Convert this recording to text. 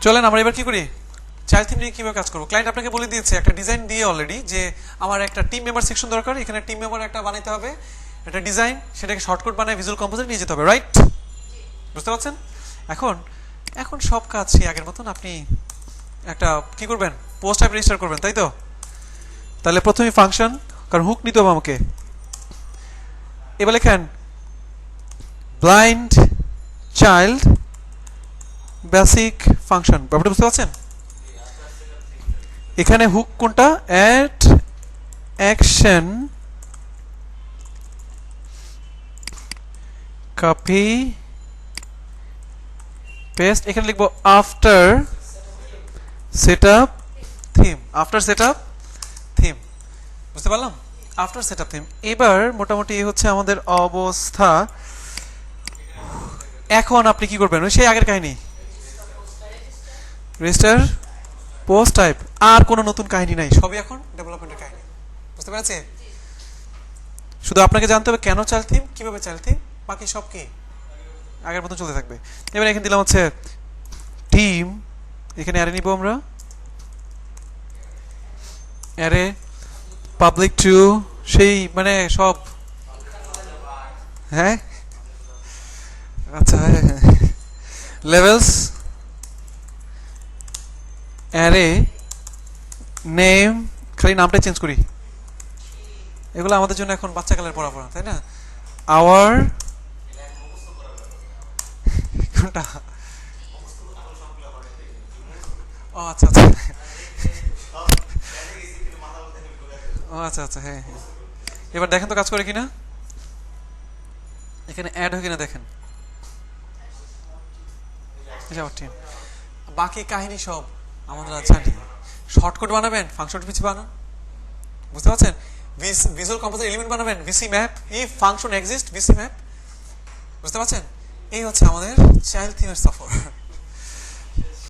চলেন আমরা এবার কি করি, চাইল্ড থিম নিয়ে কিভাবে কাজ করবো। ক্লায়েন্ট আপনাকে বলে দিয়েছে একটা ডিজাইন দিয়ে অলরেডি, যে আমার একটা টিম মেম্বার সেকশন দরকার, এখানে টিম মেম্বার একটা বানাইতে হবে, একটা ডিজাইন, সেটাকে শর্টকাট বানায় ভিজুয়াল কম্পোজার নিয়ে যেতে হবে, রাইট? বুঝতে পারছেন? এখন এখন সব কাজ সেই আগের মতন। আপনি একটা কি করবেন, পোস্ট টাইপ রেজিস্টার করবেন, তাই তো? তাহলে প্রথমে ফাংশন, কারণ হুক নিতে হবে আমাকে। এবার লেখেন ব্লাইন্ড চাইল্ড বেসিক ফাংশন। ব্যাপারটা বুঝতে পারছেন? এখানে হুক কোনটা, অ্যাড অ্যাকশন কপি পেস্ট, এখানে লিখবো after setup theme. After setup theme, বুঝতে পারলাম? After setup theme. এবার মোটামুটি এই হচ্ছে আমাদের অবস্থা। এখন আপনি কি করবেন, ওই সেই আগের কাহিনী, রেজিস্টার পোস্ট টাইপ, আর কোনো নতুন কাহিনী নাই, সবই এখন ডেভেলপমেন্টের কাহিনী। বুঝতে পেরেছে? শুধু আপনাকে জানতে হবে কেন চাইল্ড থিম, কিভাবে চাইল্ড থিম, বাকি সব কি আগের মতো চলতে থাকবে। এবার এখানে দিলাম হচ্ছে টিম, এখানে অ্যারে নিব আমরা, অ্যারে পাবলিক টু, সেই মানে সব, হ্যাঁ আচ্ছা, লেভেলস, অ্যারে নেম, খালি নামটা চেঞ্জ করি, এগুলো আমাদের জন্য এখন বাচ্চাকালের পড়াপড়া, তাই না? আওয়ার কোনটা, ও আচ্ছা আচ্ছা, ও আচ্ছা আচ্ছা, হ্যাঁ হ্যাঁ। এবার দেখেন তো কাজ করে কিনা, এখানে অ্যাড হয় কিনা দেখেন। বাকি কাহিনী সব আমাদের জানি। শর্টকাট বানাবেন, ফাংশন পিছিয়ে বানান, বুঝতে পারছেন? ভিজুয়াল কম্পোজার এলিমেন্ট বানাবেন, VC map, if function exist VC map, বুঝতে পারছেন? এই হচ্ছে আমাদের চাইল্ড থিমের সফর।